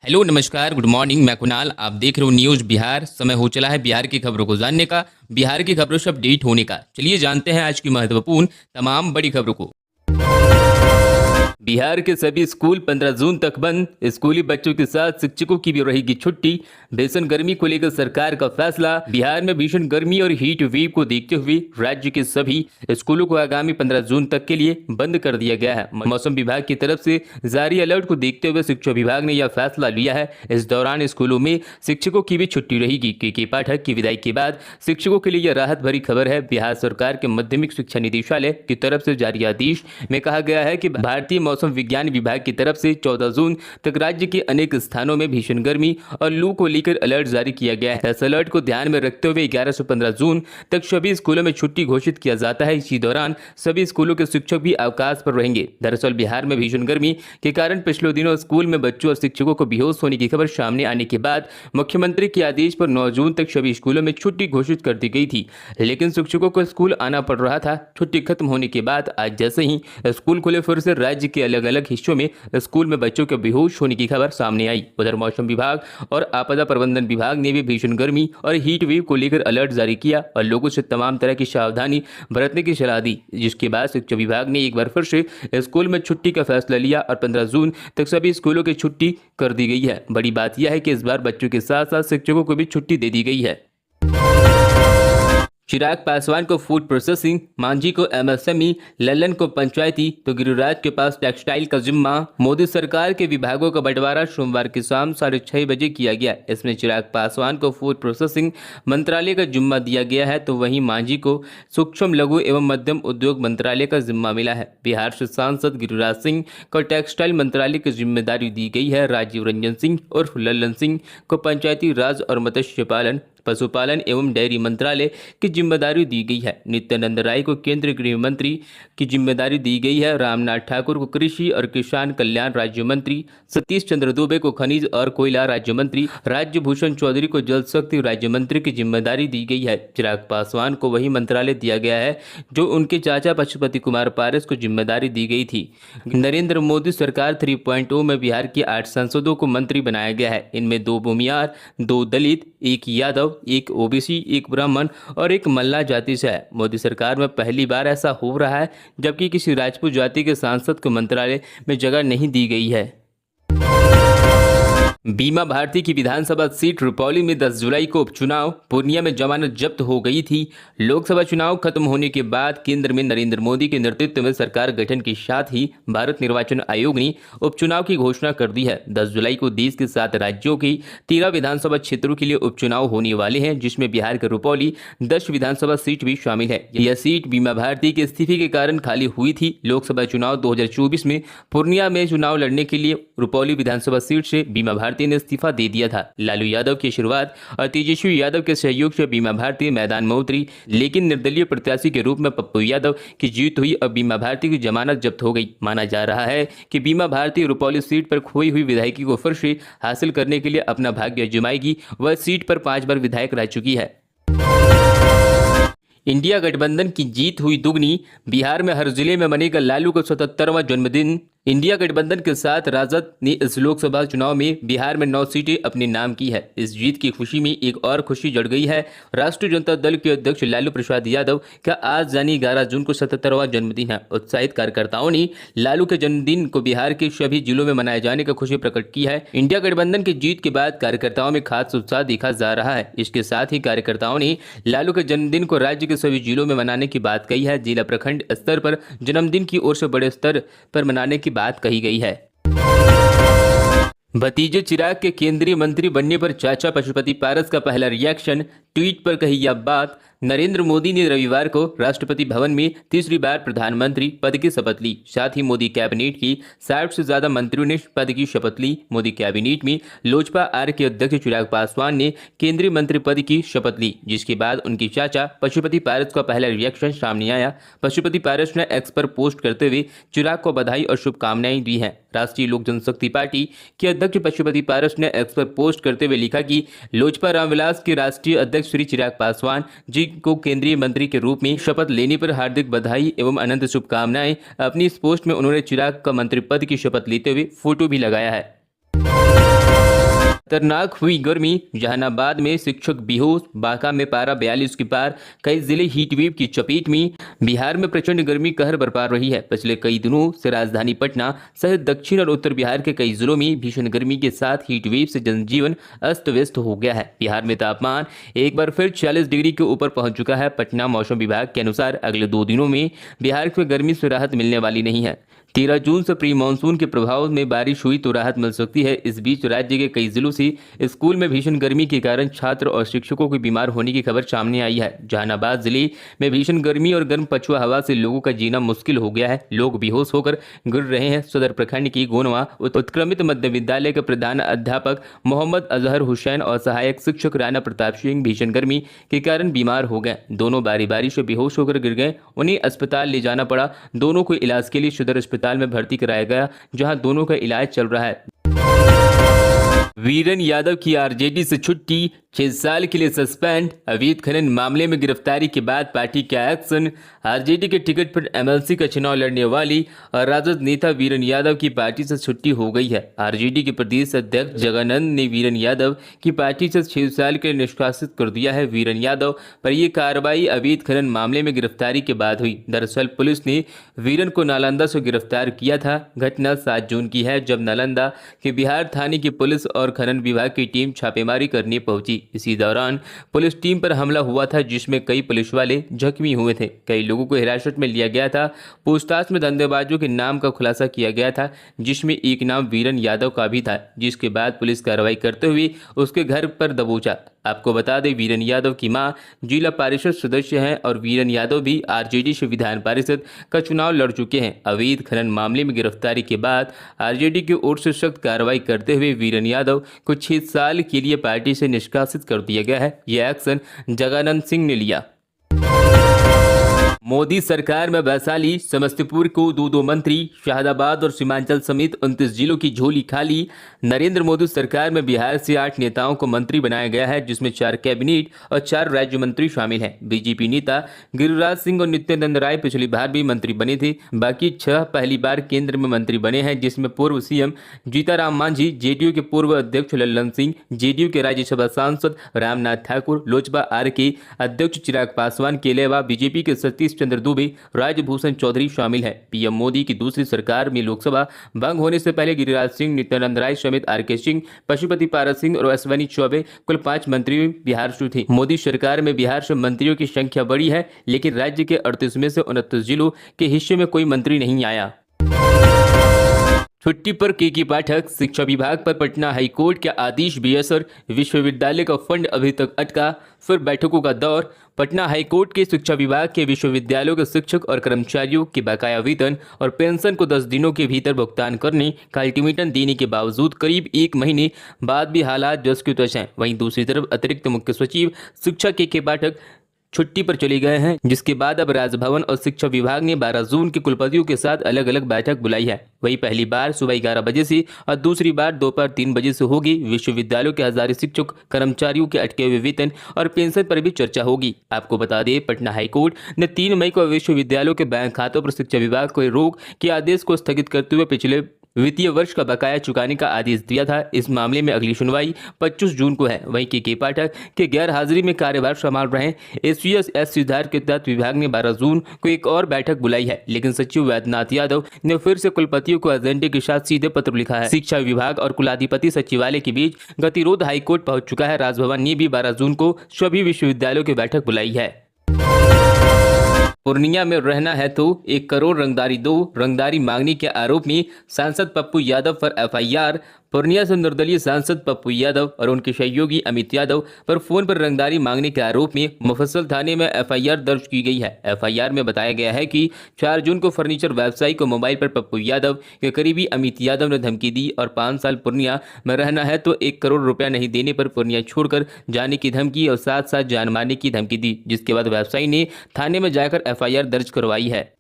Hello नमस्कार good morning. मैं कुणाल, आप देख रहे हो न्यूज़ बिहार। समय हो चला है बिहार की खबरों को जानने का, बिहार की खबरों से अपडेट होने का। चलिए जानते हैं आज की महत्वपूर्ण तमाम बड़ी खबरों को। बिहार के सभी स्कूल 15 जून तक बंद। स्कूली बच्चों के साथ शिक्षकों की भी रहेगी छुट्टी। भीषण गर्मी को लेकर सरकार का फैसला। बिहार में भीषण गर्मी और हीट वेव को देखते हुए राज्य के सभी स्कूलों को आगामी 15 जून तक के लिए बंद कर दिया गया है। मौसम विभाग की तरफ से जारी अलर्ट को देखते हुए शिक्षा विभाग ने यह फैसला लिया है। इस दौरान स्कूलों में शिक्षकों की भी छुट्टी रहेगी। के पाठक की विदाई के बाद शिक्षकों के लिए यह राहत भरी खबर है। बिहार सरकार के माध्यमिक शिक्षा निदेशालय की तरफ से जारी आदेश में कहा गया है कि भारतीय मौसम विज्ञान विभाग की तरफ से 14 जून तक राज्य के अनेक स्थानों में भीषण गर्मी और लू को लेकर अलर्ट जारी किया गया है। इस अलर्ट को ध्यान में रखते हुए 11 से 15 जून तक सभी स्कूलों में छुट्टी घोषित किया जाता है। इसी दौरान सभी स्कूलों के शिक्षक भी अवकाश पर रहेंगे। दरअसल बिहार में भीषण गर्मी के कारण पिछले दिनों स्कूल में बच्चों और शिक्षकों को बेहोश होने की खबर सामने आने के बाद मुख्यमंत्री के आदेश पर 9 जून तक सभी स्कूलों में छुट्टी घोषित कर दी गई थी, लेकिन शिक्षकों को स्कूल आना पड़ रहा था। छुट्टी खत्म होने के बाद आज जैसे ही स्कूल खुले, फिर से राज्य के अलग अलग हिस्सों में स्कूल में बच्चों के बेहोश होने की खबर सामने आई। उधर मौसम विभाग और आपदा प्रबंधन विभाग ने भी भीषण गर्मी और हीट वेव को लेकर अलर्ट जारी किया और लोगों से तमाम तरह की सावधानी बरतने की सलाह दी, जिसके बाद शिक्षा विभाग ने एक बार फिर से स्कूल में छुट्टी का फैसला लिया और 15 जून तक सभी स्कूलों की छुट्टी कर दी गई है। बड़ी बात यह है कि इस बार बच्चों के साथ साथ शिक्षकों को भी छुट्टी दे दी गई है। चिराग पासवान को फूड प्रोसेसिंग, मांझी को एमएसएमई, लल्लन को पंचायती तो गिरिराज के पास टेक्सटाइल का जिम्मा। मोदी सरकार के विभागों का बंटवारा सोमवार की शाम 6:30 बजे किया गया। इसमें चिराग पासवान को फूड प्रोसेसिंग मंत्रालय का जिम्मा दिया गया है, तो वहीं मांझी को सूक्ष्म लघु एवं मध्यम उद्योग मंत्रालय का जिम्मा मिला है। बिहार से सांसद गिरिराज सिंह को टेक्सटाइल मंत्रालय की जिम्मेदारी दी गई है। राजीव रंजन सिंह उर्फ लल्लन सिंह को पंचायती राज और मत्स्य पालन, पशुपालन एवं डेयरी मंत्रालय की जिम्मेदारी दी गई है। नित्यानंद राय को केंद्रीय गृह मंत्री की जिम्मेदारी दी गई है। रामनाथ ठाकुर को कृषि और किसान कल्याण राज्य मंत्री, सतीश चंद्र दुबे को खनिज और कोयला राज्य मंत्री, राज्यभूषण चौधरी को जल शक्ति राज्य मंत्री की जिम्मेदारी दी गई है। चिराग पासवान को वही मंत्रालय दिया गया है जो उनके चाचा पशुपति कुमार पारस को जिम्मेदारी दी गई थी। नरेंद्र मोदी सरकार 3.0 में बिहार के 8 सांसदों को मंत्री बनाया गया है। इनमें 2 भूमियार, 2 दलित, 1 यादव, 1 ओबीसी, 1 ब्राह्मण और 1 मल्ला जाति से है। मोदी सरकार में पहली बार ऐसा हो रहा है जबकि किसी राजपूत जाति के सांसद को मंत्रालय में जगह नहीं दी गई है। बीमा भारती की विधानसभा सीट रुपौली में 10 जुलाई को उपचुनाव। पूर्णिया में जमानत जब्त हो गई थी। लोकसभा चुनाव खत्म होने के बाद केंद्र में नरेंद्र मोदी के नेतृत्व में सरकार गठन के साथ ही भारत निर्वाचन आयोग ने उपचुनाव की घोषणा कर दी है। 10 जुलाई को देश के 7 राज्यों की 13 विधानसभा क्षेत्रों के लिए उपचुनाव होने वाले हैं, जिसमें बिहार के रुपौली 10 विधानसभा सीट भी शामिल है। यह सीट बीमा भारती के इस्तीफे के कारण खाली हुई थी। लोकसभा चुनाव 2024 में पूर्णिया में चुनाव लड़ने के लिए रुपौली विधानसभा सीट से बीमा भारती ने इस्तीफा दे दिया था। लालू यादव की शुरुआत और तेजस्वी यादव के सहयोग से बीमा भारती मैदान में उतरी, लेकिन निर्दलीय प्रत्याशी के रूप में पप्पू यादव की जीत हुई और बीमा भारती की जमानत जब्त हो गई। माना जा रहा है कि बीमा भारती रुपौली सीट पर खोई हुई विधायकी को फिर से हासिल करने के लिए अपना भाग्य आजमाएगी। वह सीट पर 5 बार विधायक रह चुकी है। इंडिया गठबंधन की जीत हुई दुगनी। बिहार में हर जिले में मनेगा लालू का 77वां जन्मदिन। इंडिया गठबंधन के साथ राजद ने इस लोकसभा चुनाव में बिहार में 9 सीटें अपने नाम की है। इस जीत की खुशी में एक और खुशी जड़ गई है। राष्ट्रीय जनता दल के अध्यक्ष लालू प्रसाद यादव का आज यानी 11 जून को 77वां जन्मदिन है। उत्साहित कार्यकर्ताओं ने लालू के जन्मदिन को बिहार के सभी जिलों में मनाए जाने का खुशी प्रकट की है। इंडिया गठबंधन की जीत के बाद कार्यकर्ताओं में खास उत्साह देखा जा रहा है। इसके साथ ही कार्यकर्ताओं ने लालू के जन्मदिन को राज्य के सभी जिलों में मनाने की बात कही है। जिला प्रखंड स्तर पर जन्मदिन की ओर से बड़े स्तर पर मनाने की बात कही गई है। भतीजे चिराग के केंद्रीय मंत्री बनने पर चाचा पशुपति पारस का पहला रिएक्शन। ट्वीट पर कही यह बात। नरेंद्र मोदी ने रविवार को राष्ट्रपति भवन में तीसरी बार प्रधानमंत्री पद की शपथ ली। साथ ही मोदी कैबिनेट की 60 से ज्यादा मंत्रियों ने पद की शपथ ली। मोदी कैबिनेट में लोजपा आर के अध्यक्ष चिराग पासवान ने केंद्रीय मंत्री पद की शपथ ली, जिसके बाद उनके चाचा पशुपति पारस का पहला रिएक्शन सामने आया। पशुपति पारस ने एक्स पर पोस्ट करते हुए चिराग को बधाई और शुभकामनाएं दी हैं। राष्ट्रीय लोक जनशक्ति पार्टी के अध्यक्ष पशुपति पारस ने एक्स पर पोस्ट करते हुए लिखा कि लोजपा रामविलास के राष्ट्रीय अध्यक्ष श्री चिराग पासवान जी को केंद्रीय मंत्री के रूप में शपथ लेने पर हार्दिक बधाई एवं अनंत शुभकामनाएं। अपनी इस पोस्ट में उन्होंने चिराग का मंत्री पद की शपथ लेते हुए फोटो भी लगाया है। खतरनाक हुई गर्मी, जहानाबाद में शिक्षक बेहोश, बांका में पारा 42 के पार, कई जिले हीट वेव की चपेट में। बिहार में प्रचंड गर्मी कहर बरपा रही है। पिछले कई दिनों से राजधानी पटना सहित दक्षिण और उत्तर बिहार के कई जिलों में भीषण गर्मी के साथ हीट वेव से जनजीवन अस्त व्यस्त हो गया है। बिहार में तापमान एक बार फिर 40 डिग्री के ऊपर पहुंच चुका है। पटना मौसम विभाग के अनुसार अगले 2 दिनों में बिहार में गर्मी से राहत मिलने वाली नहीं है। 13 जून से प्री मानसून के प्रभाव में बारिश हुई तो राहत मिल सकती है। इस बीच राज्य के कई जिलों से स्कूल में भीषण गर्मी के कारण छात्र और शिक्षकों के बीमार होने की खबर सामने आई है। जहानाबाद जिले में भीषण गर्मी और गर्म पछुआ हवा से लोगों का जीना मुश्किल हो गया है। लोग बेहोश होकर गिर रहे हैं। सदर प्रखंड की गोनवा उत्क्रमित मध्य विद्यालय के प्रधान अध्यापक मोहम्मद अजहर हुसैन और सहायक शिक्षक राणा प्रताप सिंह भीषण गर्मी के कारण बीमार हो गए। दोनों बारी बारी से बेहोश होकर गिर गए। उन्हें अस्पताल ले जाना पड़ा। दोनों को इलाज के लिए सदर अस्पताल में भर्ती कराया गया, जहां दोनों का इलाज चल रहा है। वीरेन यादव की आरजेडी से छुट्टी, 6 साल के लिए सस्पेंड। अवैध खनन मामले में गिरफ्तारी के बाद पार्टी का एक्शन। आरजेडी के टिकट पर एमएलसी का चुनाव लड़ने वाली और राजद नेता वीरेन यादव की पार्टी से छुट्टी हो गई है। आरजेडी के प्रदेश अध्यक्ष जगानंद ने वीरेन यादव की पार्टी से 6 साल के लिए निष्कासित कर दिया है। वीरेन यादव पर यह कार्रवाई अवैध खनन मामले में गिरफ्तारी के बाद हुई। दरअसल पुलिस ने वीरेन को नालंदा से गिरफ्तार किया था। घटना 7 जून की है, जब नालंदा के बिहार थाने की पुलिस और खनन विभाग की टीम छापेमारी करने पहुंची। इसी दौरान पुलिस टीम पर हमला हुआ था, जिसमें कई पुलिस वाले जख्मी हुए थे। कई लोगों को हिरासत में लिया गया था। पूछताछ में धंधेबाजों के नाम का खुलासा किया गया था, जिसमें एक नाम वीरेन यादव का भी था, जिसके बाद पुलिस कार्रवाई करते हुए उसके घर पर दबोचा। आपको बता दें, वीरेन यादव की मां जिला परिषद सदस्य हैं और वीरेन यादव भी आरजेडी से विधान परिषद का चुनाव लड़ चुके हैं। अवैध खनन मामले में गिरफ्तारी के बाद आरजेडी की ओर से सख्त कार्रवाई करते हुए वीरेन यादव को 6 साल के लिए पार्टी से निष्कासित कर दिया गया है। यह एक्शन जगानंद सिंह ने लिया। मोदी सरकार में वैशाली, समस्तीपुर को 2 मंत्री, शाहदाबाद और सीमांचल समेत 29 जिलों की झोली खाली। नरेंद्र मोदी सरकार में बिहार से 8 नेताओं को मंत्री बनाया गया है, जिसमें 4 कैबिनेट और 4 राज्य मंत्री शामिल हैं। बीजेपी नेता गिरिराज सिंह और नित्यानंद राय पिछली बार भी मंत्री बने थे। बाकी 6 पहली बार केंद्र में मंत्री बने हैं, जिसमें पूर्व सीएम जीताराम मांझी, जेडीयू के पूर्व अध्यक्ष लल्लन सिंह, जेडीयू के राज्यसभा सांसद रामनाथ ठाकुर, लोजपा आर के अध्यक्ष चिराग पासवान के अलावा बीजेपी के सतीश चंद्र दुबे, राजभूषण चौधरी शामिल है। पीएम मोदी की दूसरी सरकार में लोकसभा भंग होने से पहले गिरिराज सिंह, नित्यानंद राय समेत आर के सिंह, पशुपति पारस सिंह और अश्विनी चौबे कुल 5 मंत्री बिहार से थे। मोदी सरकार में बिहार से मंत्रियों की संख्या बढ़ी है, लेकिन राज्य के 38 में से 29 जिलों के हिस्से में कोई मंत्री नहीं आया। छुट्टी पर के पाठक, शिक्षा विभाग पर पटना हाईकोर्ट के आदेश बेअसर, विश्वविद्यालय का फंड अभी तक अटका, फिर बैठकों का दौर। पटना हाईकोर्ट के शिक्षा विभाग के विश्वविद्यालयों के शिक्षक और कर्मचारियों के बकाया वेतन और पेंशन को 10 दिनों के भीतर भुगतान करने का अल्टीमेटम देने के बावजूद करीब 1 महीने बाद भी हालात जस की तस हैं। वहीं दूसरी तरफ अतिरिक्त मुख्य सचिव शिक्षा के पाठक छुट्टी पर चले गए हैं, जिसके बाद अब राजभवन और शिक्षा विभाग ने 12 जून के कुलपतियों के साथ अलग अलग बैठक बुलाई है। वही पहली बार सुबह 11 बजे से और दूसरी बार दोपहर 3 बजे से होगी। विश्वविद्यालयों के हजारों शिक्षक कर्मचारियों के अटके हुए वेतन और पेंशन पर भी चर्चा होगी। आपको बता दें, पटना हाईकोर्ट ने 3 मई को विश्वविद्यालयों के बैंक खातों पर शिक्षा विभाग को रोक के आदेश को स्थगित करते हुए पिछले वित्तीय वर्ष का बकाया चुकाने का आदेश दिया था। इस मामले में अगली सुनवाई 25 जून को है। वहीं के पाठक के गैर हाजिरी में कार्यभार संभाल रहे एसवीएस सुधार के तहत विभाग ने 12 जून को एक और बैठक बुलाई है, लेकिन सचिव वैद्यनाथ यादव ने फिर से कुलपतियों को एजेंडे के साथ सीधे पत्र लिखा है। शिक्षा विभाग और कुलाधिपति सचिवालय के बीच गतिरोध हाईकोर्ट पहुंच चुका है। राजभवन ने भी 12 जून को सभी विश्वविद्यालयों की बैठक बुलाई है। पूर्णिया में रहना है तो 1 करोड़ रंगदारी दो, रंगदारी मांगने के आरोप में सांसद पप्पू यादव पर एफआईआर। पूर्णिया से निर्दलीय सांसद पप्पू यादव और उनके सहयोगी अमित यादव पर फोन पर रंगदारी मांगने के आरोप में मुफस्सल थाने में एफआईआर दर्ज की गई है। एफआईआर में बताया गया है कि 4 जून को फर्नीचर व्यवसायी को मोबाइल पर पप्पू यादव के करीबी अमित यादव ने धमकी दी और 5 साल पूर्णिया में रहना है तो 1 करोड़ रुपया नहीं देने पर पूर्णिया छोड़कर जाने की धमकी और साथ साथ जान मारने की धमकी दी, जिसके बाद व्यवसायी ने थाने में जाकर एफआईआर दर्ज करवाई है।